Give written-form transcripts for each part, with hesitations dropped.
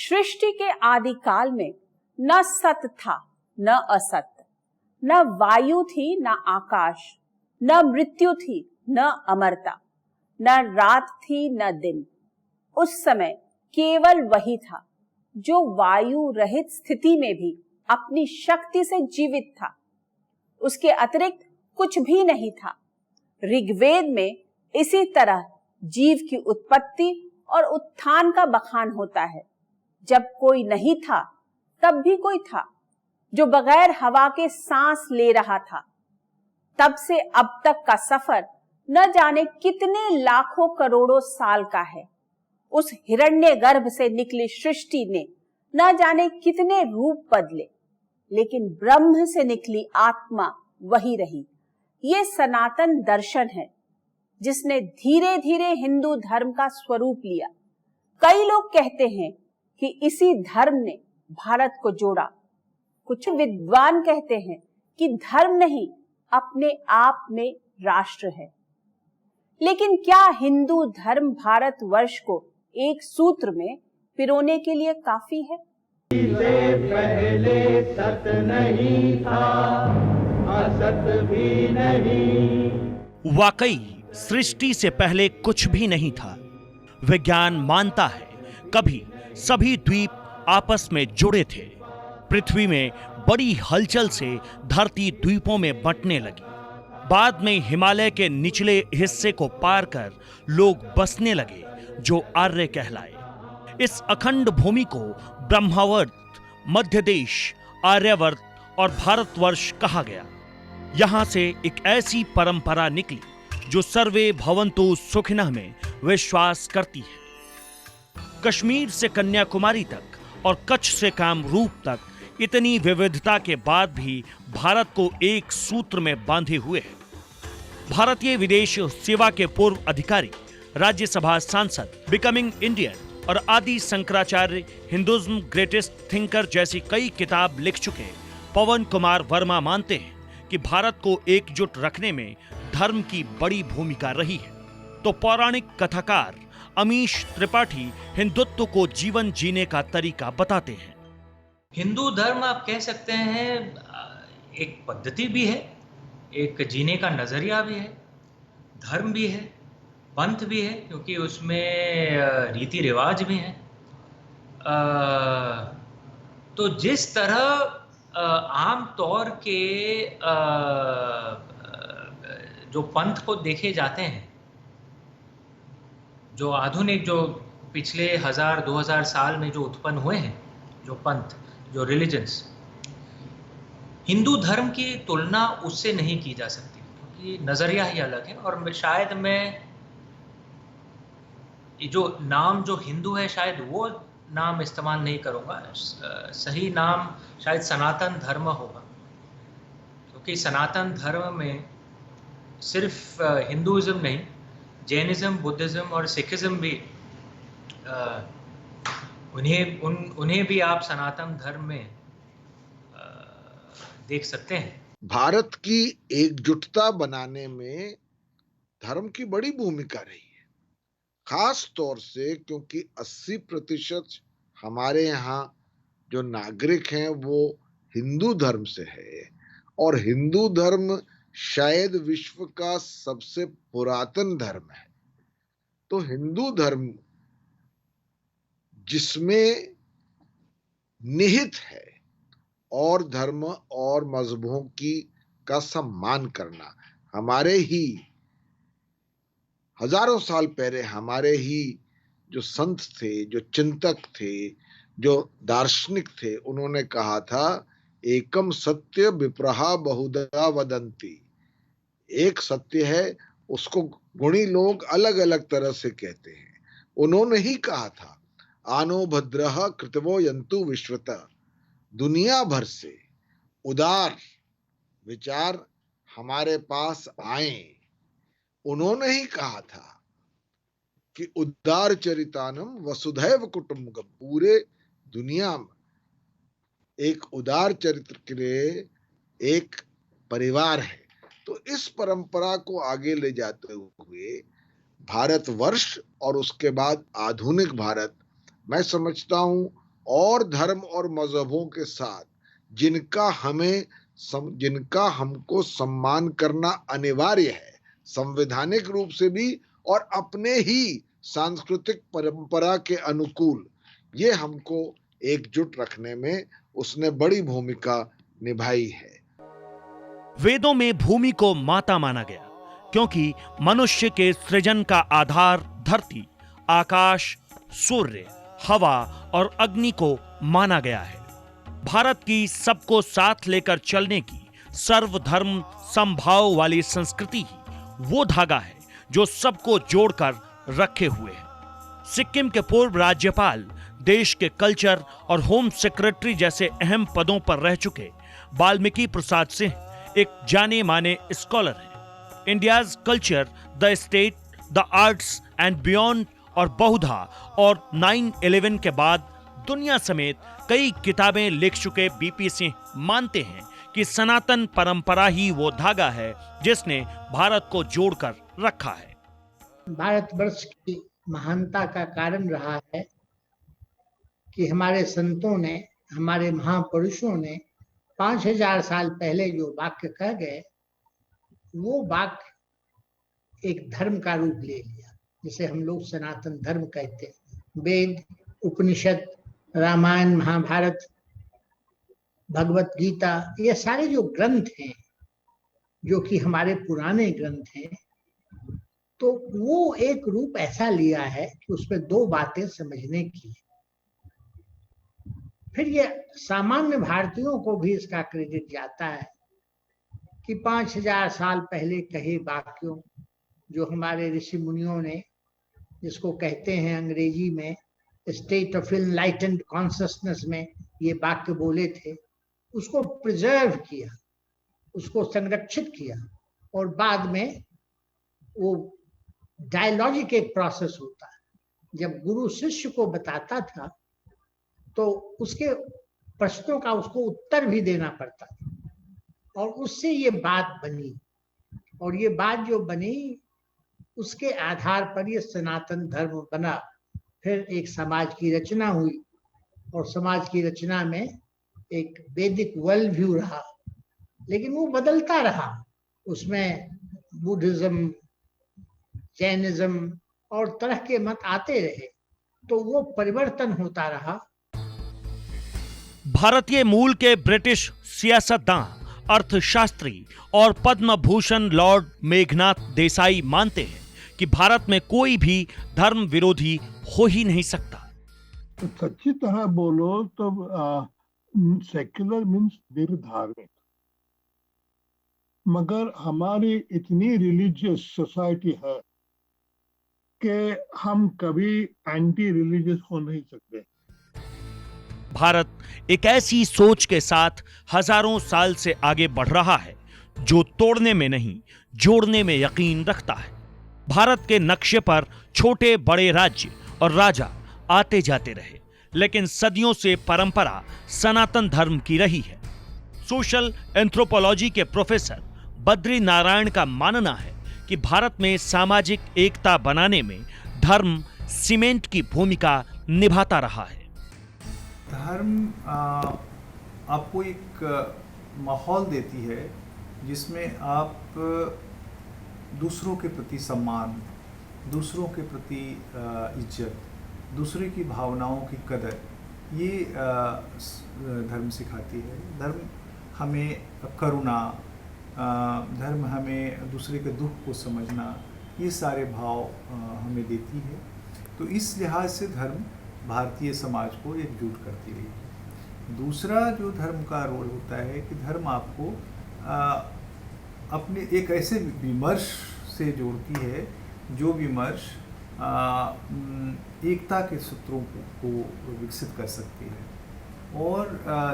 सृष्टि के आदिकाल में न सत था न असत, न वायु थी न आकाश, न मृत्यु थी न अमरता, न रात थी न दिन। उस समय केवल वही था जो वायु रहित स्थिति में भी अपनी शक्ति से जीवित था। उसके अतिरिक्त कुछ भी नहीं था। ऋग्वेद में इसी तरह जीव की उत्पत्ति और उत्थान का बखान होता है। जब कोई नहीं था तब भी कोई था, जो बगैर हवा के सांस ले रहा था। तब से अब तक का सफर न जाने कितने लाखों करोड़ों साल का है। उस हिरण्यगर्भ से निकली सृष्टि ने न जाने कितने रूप बदले, लेकिन ब्रह्म से निकली आत्मा वही रही। ये सनातन दर्शन है जिसने धीरे धीरे हिंदू धर्म का स्वरूप लिया। कई लोग कहते हैं कि इसी धर्म ने भारत को जोड़ा। कुछ विद्वान कहते हैं कि धर्म नहीं, अपने आप में राष्ट्र है। लेकिन क्या हिंदू धर्म भारतवर्ष को एक सूत्र में पिरोने के लिए काफी है? से पहले सत नहीं था, असत भी नहीं। वाकई सृष्टि से पहले कुछ भी नहीं था। विज्ञान मानता है कभी सभी द्वीप आपस में जुड़े थे। पृथ्वी में बड़ी हलचल से धरती द्वीपों में बंटने लगी। बाद में हिमालय के निचले हिस्से को पार कर लोग बसने लगे, जो आर्य कहलाए। इस अखंड भूमि को ब्रह्मावर्त, मध्य देश, आर्यावर्त और भारतवर्ष कहा गया। यहां से एक ऐसी परंपरा निकली जो सर्वे भवन्तु सुखिनः में विश्वास करती है। कश्मीर से कन्याकुमारी तक और कच्छ से कामरूप तक इतनी विविधता के बाद भी भारत को एक सूत्र में बांधे हुए है। भारतीय विदेश सेवा के पूर्व अधिकारी, राज्यसभा सांसद, बिकमिंग इंडियन और आदि शंकराचार्य, हिंदुइज्म ग्रेटेस्ट थिंकर जैसी कई किताब लिख चुके पवन कुमार वर्मा मानते हैं कि भारत को एकजुट रखने में धर्म की बड़ी भूमिका रही है। तो पौराणिक कथाकार अमीश त्रिपाठी हिंदुत्व को जीवन जीने का तरीका बताते हैं। हिंदू धर्म आप कह सकते हैं एक पद्धति भी है, एक जीने का नजरिया भी है, धर्म भी है, पंथ भी है, क्योंकि उसमें रीति रिवाज भी हैं। तो जिस तरह आम तौर के जो पंथ को देखे जाते हैं, जो आधुनिक, जो पिछले 1000-2000 साल में जो उत्पन्न हुए हैं, जो पंथ, जो रिलीजन्स, हिंदू धर्म की तुलना उससे नहीं की जा सकती, क्योंकि नज़रिया ही अलग है। और शायद मैं जो नाम जो हिंदू है, शायद वो नाम इस्तेमाल नहीं करूँगा। सही नाम शायद सनातन धर्म होगा, क्योंकि सनातन धर्म में सिर्फ हिंदुइज्म नहीं, जैनिज्म, बुद्धिज्म और सिखिज्म भी, उन्हें भी आप सनातन धर्म में देख सकते हैं। भारत की एकजुटता बनाने में धर्म की बड़ी भूमिका रही है, खास तौर से क्योंकि 80% हमारे यहाँ जो नागरिक हैं वो हिंदू धर्म से है, और हिंदू धर्म शायद विश्व का सबसे पुरातन धर्म है। तो हिंदू धर्म जिसमें निहित है और धर्म और मजहबों का सम्मान करना, हमारे ही हजारों साल पहले हमारे ही जो संत थे, जो चिंतक थे, जो दार्शनिक थे, उन्होंने कहा था एकम सत्य विप्रहा बहुधा वदंती। एक सत्य है, उसको गुणी लोग अलग अलग तरह से कहते हैं। उन्होंने ही कहा था आनो भद्रः कृतवो यन्तु विश्वतः, दुनिया भर से उदार विचार हमारे पास आए। उन्होंने ही कहा था कि उदार चरितानम वसुधैव कुटुंबकम, पूरे दुनिया में एक उदार चरित्र के लिए एक परिवार है। तो इस परंपरा को आगे ले जाते हुए भारतवर्ष और उसके बाद आधुनिक भारत, मैं समझता हूं और धर्म और मजहबों के साथ जिनका हमको सम्मान करना अनिवार्य है, संवैधानिक रूप से भी और अपने ही सांस्कृतिक परंपरा के अनुकूल, ये हमको एकजुट रखने में उसने बड़ी भूमिका निभाई है। वेदों में भूमि को माता माना गया क्योंकि मनुष्य के सृजन का आधार धरती, आकाश, सूर्य, हवा और अग्नि को माना गया है। भारत की सबको साथ लेकर चलने की सर्वधर्म समभाव वाली संस्कृति ही वो धागा है जो सबको जोड़कर रखे हुए है। सिक्किम के पूर्व राज्यपाल, देश के कल्चर और होम सेक्रेटरी जैसे अहम पदों पर रह चुके वाल्मीकि प्रसाद सिंह एक जाने माने स्कॉलर हैं। India's culture, the state, the arts and beyond और बहुधा और 9/11 के बाद दुनिया समेत कई किताबें लिख चुके बीपी सिंह मानते हैं कि सनातन परंपरा ही वो धागा है जिसने भारत को जोड़कर रखा है। भारतवर्ष की महानता का कारण रहा है कि हमारे संतों ने, हमारे महापुरुषों ने 5000 साल पहले जो वाक्य कह गए, वो वाक्य एक धर्म का रूप ले लिया, जिसे हम लोग सनातन धर्म कहते हैं। वेद, उपनिषद, रामायण, महाभारत, भगवत गीता, ये सारे जो ग्रंथ हैं, जो कि हमारे पुराने ग्रंथ हैं, तो वो एक रूप ऐसा लिया है कि उसमें दो बातें समझने की। फिर ये सामान्य भारतीयों को भी इसका क्रेडिट जाता है कि 5000 साल पहले कहे वाक्यों, जो हमारे ऋषि मुनियों ने, जिसको कहते हैं अंग्रेजी में स्टेट ऑफ इनलाइटेंड कॉन्शियसनेस में ये वाक्य बोले थे, उसको प्रिजर्व किया, उसको संरक्षित किया। और बाद में वो डायलॉजिक एक प्रोसेस होता है, जब गुरु शिष्य को बताता था तो उसके प्रश्नों का उसको उत्तर भी देना पड़ता था, और उससे ये बात बनी। और ये बात जो बनी, उसके आधार पर ये सनातन धर्म बना। फिर एक समाज की रचना हुई, और समाज की रचना में एक वैदिक वर्ल्ड व्यू रहा, लेकिन वो बदलता रहा। उसमें बुद्धिज्म, जैनिज्म और तरह के मत आते रहे, तो वो परिवर्तन होता रहा। भारतीय मूल के ब्रिटिश सियासतदान, अर्थशास्त्री और पद्म भूषण लॉर्ड मेघनाथ देसाई मानते हैं कि भारत में कोई भी धर्म विरोधी हो ही नहीं सकता। तो सच्ची तरह बोलो तो सेक्युलर मीन्स निर्धार्मिक, मगर हमारी इतनी रिलीजियस सोसाइटी है कि हम कभी एंटी रिलीजियस हो नहीं सकते। भारत एक ऐसी सोच के साथ हजारों साल से आगे बढ़ रहा है जो तोड़ने में नहीं, जोड़ने में यकीन रखता है। भारत के नक्शे पर छोटे बड़े राज्य और राजा आते जाते रहे, लेकिन सदियों से परंपरा सनातन धर्म की रही है। सोशल एंथ्रोपोलॉजी के प्रोफेसर बद्री नारायण का मानना है कि भारत में सामाजिक एकता बनाने में धर्म सीमेंट की भूमिका निभाता रहा है। धर्म आपको एक माहौल देती है जिसमें आप दूसरों के प्रति सम्मान, दूसरों के प्रति इज्जत, दूसरे की भावनाओं की कदर, ये धर्म सिखाती है। धर्म हमें करुणा, धर्म हमें दूसरे के दुख को समझना, ये सारे भाव हमें देती है। तो इस लिहाज से धर्म भारतीय समाज को एकजुट करती रही है। दूसरा जो धर्म का रोल होता है कि धर्म आपको अपने एक ऐसे विमर्श से जोड़ती है जो विमर्श एकता के सूत्रों को विकसित कर सकती है। और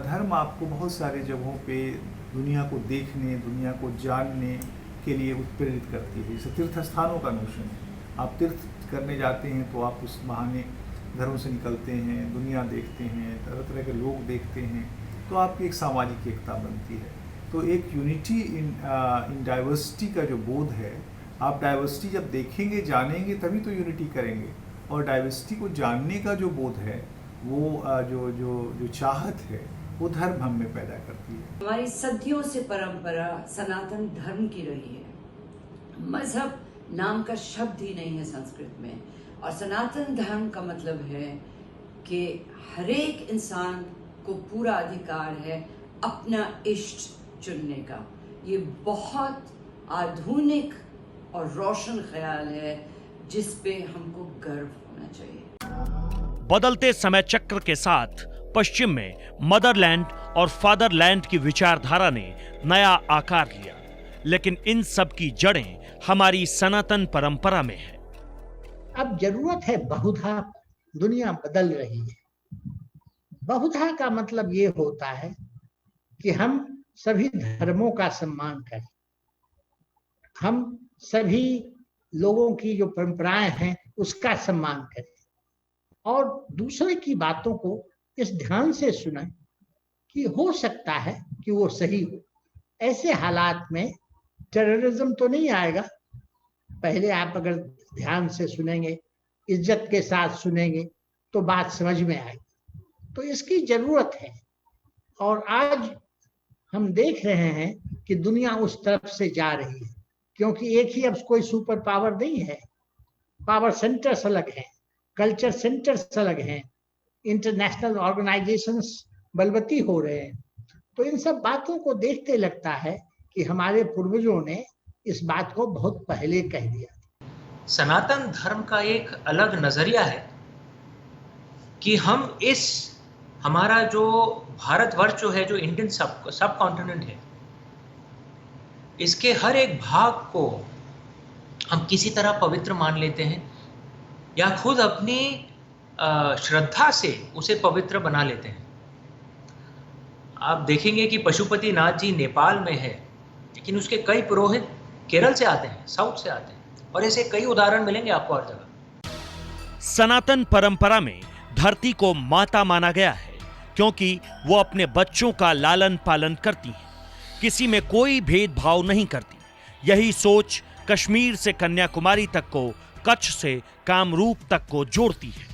धर्म आपको बहुत सारे जगहों पे दुनिया को देखने, दुनिया को जानने के लिए उत्प्रेरित करती है। जैसे तीर्थ स्थानों का नोशन है, आप तीर्थ करने जाते हैं तो आप उस बहाने घरों से निकलते हैं, दुनिया देखते हैं, तरह तरह के लोग देखते हैं, तो आपकी एक सामाजिक एकता बनती है। तो एक यूनिटी इन डाइवर्सिटी का जो बोध है, आप डाइवर्सिटी जब देखेंगे, जानेंगे, तभी तो यूनिटी करेंगे। और डाइवर्सिटी को जानने का जो बोध है वो जो जो जो चाहत है वो धर्म हम में पैदा करती है। हमारी सदियों से परंपरा सनातन धर्म की रही है। मजहब नाम का शब्द ही नहीं है संस्कृत में, और सनातन धर्म का मतलब है कि हर एक इंसान को पूरा अधिकार है अपना इष्ट चुनने का। ये बहुत आधुनिक और रोशन ख्याल है जिस पे हमको गर्व होना चाहिए। बदलते समय चक्र के साथ पश्चिम में मदरलैंड और फादरलैंड की विचारधारा ने नया आकार लिया, लेकिन इन सब की जड़ें हमारी सनातन परंपरा में है। अब जरूरत है बहुधा। दुनिया बदल रही है। बहुधा का मतलब ये होता है कि हम सभी धर्मों का सम्मान करें, हम सभी लोगों की जो परंपराएं हैं उसका सम्मान करें, और दूसरे की बातों को इस ध्यान से सुनें कि हो सकता है कि वो सही हो। ऐसे हालात में टेररिज्म तो नहीं आएगा। पहले आप अगर ध्यान से सुनेंगे, इज्जत के साथ सुनेंगे, तो बात समझ में आएगी। तो इसकी जरूरत है, और आज हम देख रहे हैं कि दुनिया उस तरफ से जा रही है, क्योंकि एक ही अब कोई सुपर पावर नहीं है। पावर सेंटर्स अलग हैं, कल्चर सेंटर्स अलग हैं, इंटरनेशनल ऑर्गेनाइजेशंस बलवती हो रहे हैं। तो इन सब बातों को देखते लगता है कि हमारे पूर्वजों ने इस बात को बहुत पहले कह दिया। सनातन धर्म का एक अलग नजरिया है कि हम हमारा जो भारतवर्ष जो है, जो इंडियन सब कॉन्टिनेंट है, इसके हर एक भाग को हम किसी तरह पवित्र मान लेते हैं, या खुद अपनी श्रद्धा से उसे पवित्र बना लेते हैं। आप देखेंगे कि पशुपति नाथ जी नेपाल में है, लेकिन उसके कई पुरोहित केरल से आते हैं, साउथ से आते हैं, और ऐसे कई उदाहरण मिलेंगे आपको हर जगह। सनातन परंपरा में धरती को माता माना गया है, क्योंकि वो अपने बच्चों का लालन पालन करती है, किसी में कोई भेदभाव नहीं करती। यही सोच कश्मीर से कन्याकुमारी तक को, कच्छ से कामरूप तक को जोड़ती है।